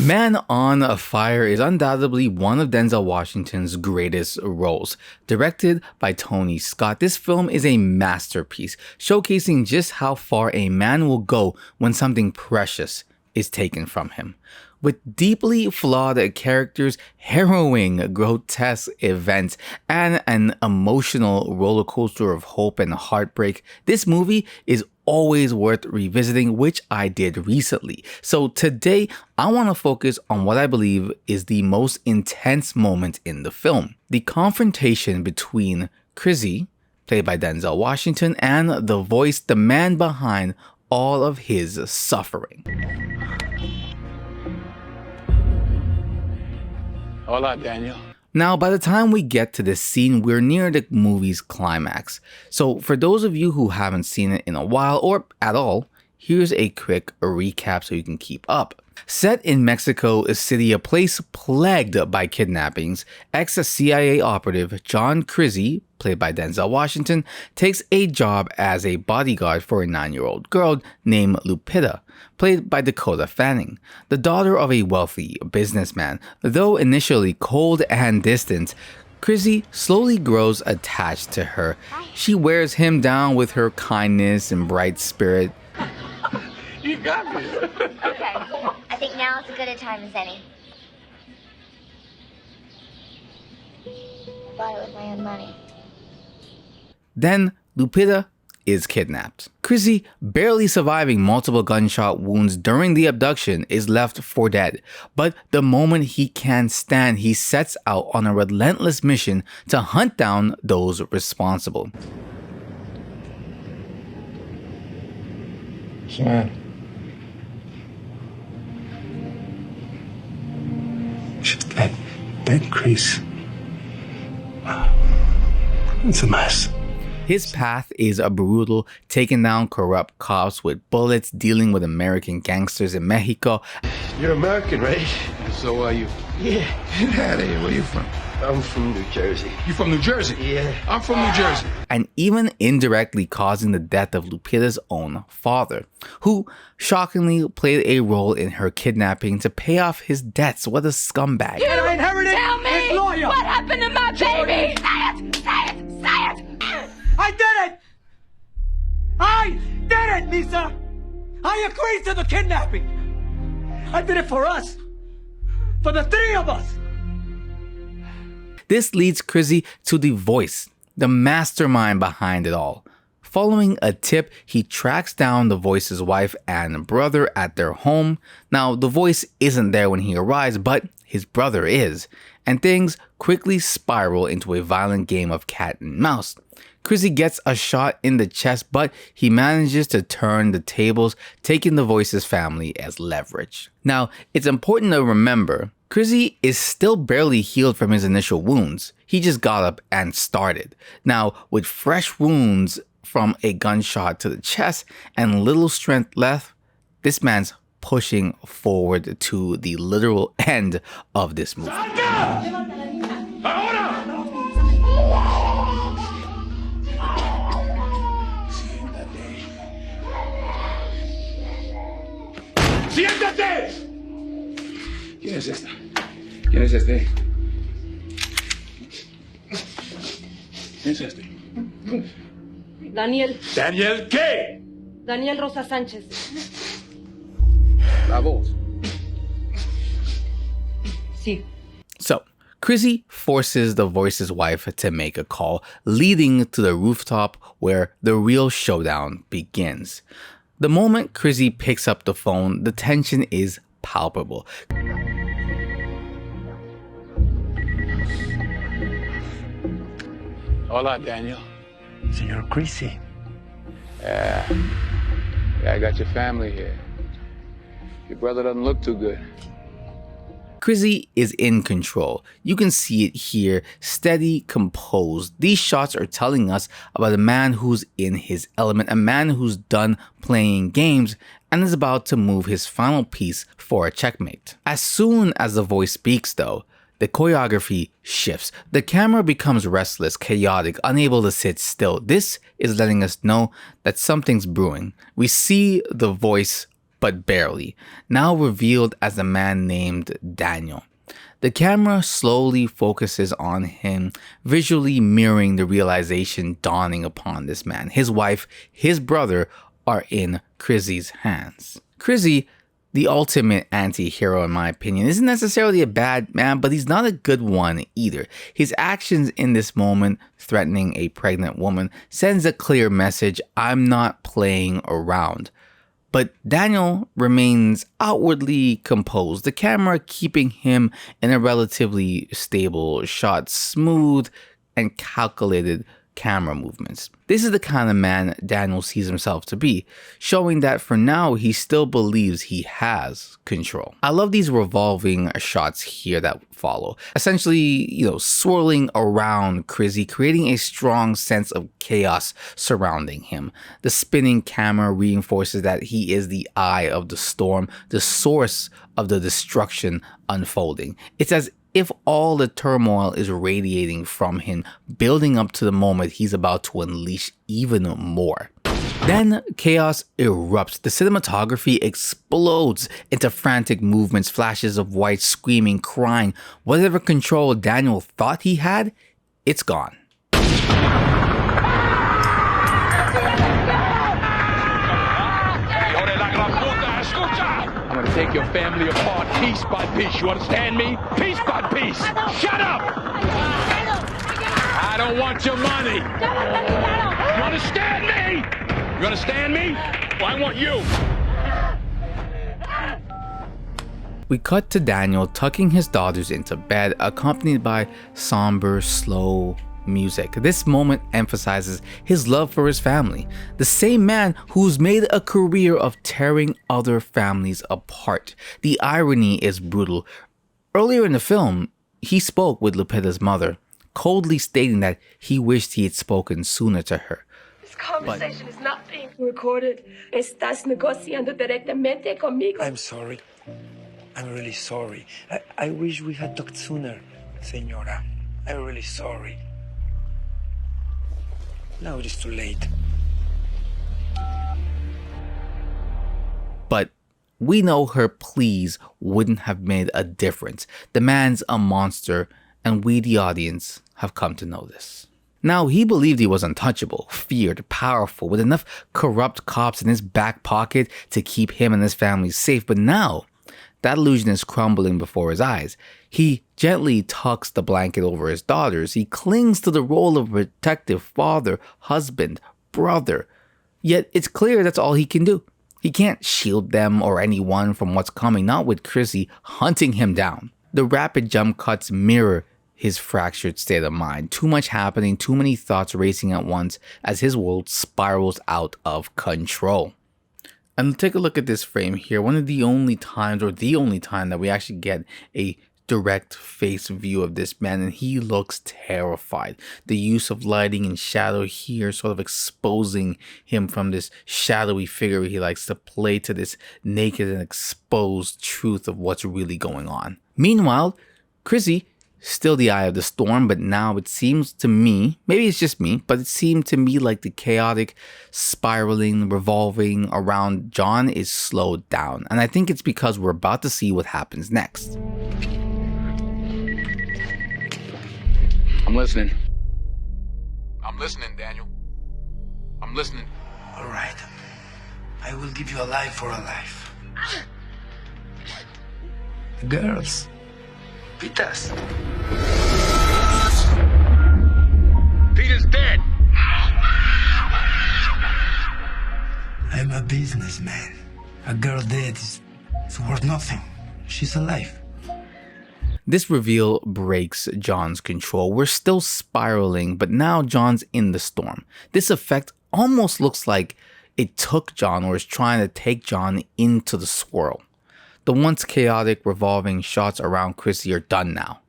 Man on Fire is undoubtedly one of Denzel Washington's greatest roles. Directed by Tony Scott, this film is a masterpiece, showcasing just how far a man will go when something precious is taken from him. With deeply flawed characters, harrowing, grotesque events, and an emotional roller coaster of hope and heartbreak, this movie is always worth revisiting, which I did recently. So today, I want to focus on what I believe is the most intense moment in the film. The confrontation between Chrissy, played by Denzel Washington, and the voice, the man behind all of his suffering. Hola, Daniel. Now, by the time we get to this scene, we're near the movie's climax. So for those of you who haven't seen it in a while or at all, here's a quick recap so you can keep up. Set in Mexico City, a place plagued by kidnappings, ex-CIA operative John Chrissy, played by Denzel Washington, takes a job as a bodyguard for a 9-year-old girl named Lupita, played by Dakota Fanning, the daughter of a wealthy businessman. Though initially cold and distant, Chrissy slowly grows attached to her. She wears him down with her kindness and bright spirit. You got me. Okay, I think now is as good a time as any. Bought it with my own money. Then Lupita is kidnapped. Chrissy, barely surviving multiple gunshot wounds during the abduction, is left for dead. But the moment he can stand, he sets out on a relentless mission to hunt down those responsible. Son. Just that crease. It's a mess. His path is brutal, taking down corrupt cops with bullets, dealing with American gangsters in Mexico. You're American, right? And so are you. Yeah. Get out of here. Where you from? I'm from New Jersey. You from New Jersey? Yeah. I'm from New Jersey. And even indirectly causing the death of Lupita's own father, who shockingly played a role in her kidnapping to pay off his debts. What a scumbag. You tell me what happened to my baby! Say it! Say it! Say it! I did it! I did it, Lisa! I agreed to the kidnapping! I did it for us! For the three of us! This leads Chrissy to the voice, the mastermind behind it all. Following a tip, he tracks down the voice's wife and brother at their home. Now, the voice isn't there when he arrives, but his brother is, and things quickly spiral into a violent game of cat and mouse. Chrissy gets a shot in the chest, but he manages to turn the tables, taking the voice's family as leverage. Now, it's important to remember, Chrissy is still barely healed from his initial wounds. He just got up and started. Now, with fresh wounds from a gunshot to the chest and little strength left, this man's pushing forward to the literal end of this movie. ¡Siéntate! ¿Quién es esta? ¿Quién es este? ¿Quién es este? Daniel. ¿Daniel qué? Daniel Rosa Sánchez. La voz. Sí. So, Chrissy forces the voice's wife to make a call, leading to the rooftop where the real showdown begins. The moment Chrissy picks up the phone, the tension is palpable. Hola, Daniel. Senor Chrissy. Yeah, I got your family here. Your brother doesn't look too good. Chrissy is in control. You can see it here, steady, composed. These shots are telling us about a man who's in his element, a man who's done playing games and is about to move his final piece for a checkmate. As soon as the voice speaks though, the choreography shifts. The camera becomes restless, chaotic, unable to sit still. This is letting us know that something's brewing. We see the voice but barely, now revealed as a man named Daniel. The camera slowly focuses on him, visually mirroring the realization dawning upon this man. His wife, his brother are in Chrissy's hands. Chrissy, the ultimate anti-hero in my opinion, isn't necessarily a bad man, but he's not a good one either. His actions in this moment, threatening a pregnant woman, sends a clear message: I'm not playing around. But Daniel remains outwardly composed, the camera keeping him in a relatively stable shot, smooth and calculated camera movements. This is the kind of man Daniel sees himself to be, showing that for now he still believes he has control. I love these revolving shots here that follow, essentially, swirling around Chrissy, creating a strong sense of chaos surrounding him. The spinning camera reinforces that he is the eye of the storm, the source of the destruction unfolding. It's as if all the turmoil is radiating from him, building up to the moment he's about to unleash even more. Then chaos erupts. The cinematography explodes into frantic movements, flashes of white, screaming, crying. Whatever control Daniel thought he had, it's gone. I'm gonna take your family apart piece by piece. You understand me? Piece by piece. Shut up! I don't want your money. You understand me? You understand me? Well, I want you. We cut to Daniel tucking his daughters into bed, accompanied by somber, slow music. This moment emphasizes his love for his family, the same man who's made a career of tearing other families apart. The irony is brutal. Earlier in the film, he spoke with Lupita's mother, coldly stating that he wished he had spoken sooner to her. This conversation is not being recorded. Estás negociando directamente conmigo. I'm sorry. I'm really sorry. I wish we had talked sooner, Señora. I'm really sorry. Now it is too late. But we know her pleas wouldn't have made a difference. The man's a monster, and we, the audience, have come to know this. Now, he believed he was untouchable, feared, powerful, with enough corrupt cops in his back pocket to keep him and his family safe. But now, that illusion is crumbling before his eyes. He gently tucks the blanket over his daughters. He clings to the role of protective father, husband, brother. Yet it's clear that's all he can do. He can't shield them or anyone from what's coming, not with Chrissy hunting him down. The rapid jump cuts mirror his fractured state of mind. Too much happening, too many thoughts racing at once as his world spirals out of control. And take a look at this frame here. One of the only times, or the only time, that we actually get a direct face view of this man, and he looks terrified. The use of lighting and shadow here sort of exposing him from this shadowy figure he likes to play to this naked and exposed truth of what's really going on. Meanwhile, Chrissy, still the eye of the storm, but now it seems to me, maybe it's just me, but it seemed to me like the chaotic spiraling, revolving around John is slowed down. And I think it's because we're about to see what happens next. I'm listening. I'm listening, Daniel. I'm listening. All right. I will give you a life for a life. Girls. Pitas. Peter's dead. I'm a businessman. A girl dead is worth nothing. She's alive. This reveal breaks John's control. We're still spiraling, but now John's in the storm. This effect almost looks like it took John, or is trying to take John into the swirl. The once chaotic revolving shots around Chrissy are done now.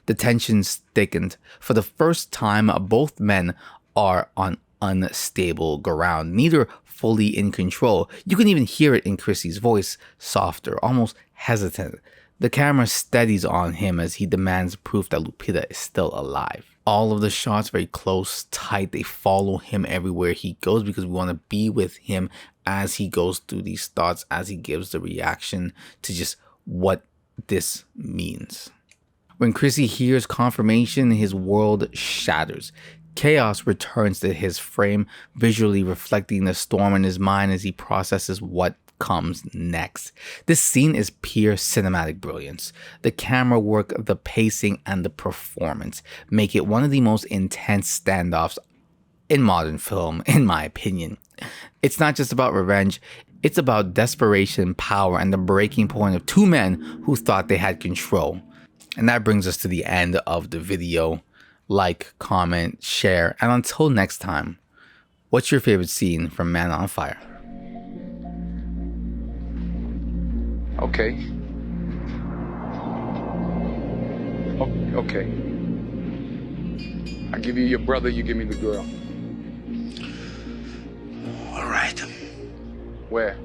The tension's thickened. For the first time, both men are on unstable ground, neither fully in control. You can even hear it in Chrissy's voice, softer, almost hesitant. The camera steadies on him as he demands proof that Lupita is still alive. All of the shots very close, tight. They follow him everywhere he goes because we want to be with him as he goes through these thoughts, as he gives the reaction to just what this means. When Chrissy hears confirmation, his world shatters. Chaos returns to his frame, visually reflecting the storm in his mind as he processes what comes next. This scene is pure cinematic brilliance. The camera work, the pacing, and the performance make it one of the most intense standoffs in modern film, in my opinion. It's not just about revenge, it's about desperation, power, and the breaking point of two men who thought they had control. And that brings us to the end of the video. Like, comment, share, and until next time, what's your favorite scene from Man on Fire? Okay. Okay. I give you your brother, you give me the girl. All right. Where?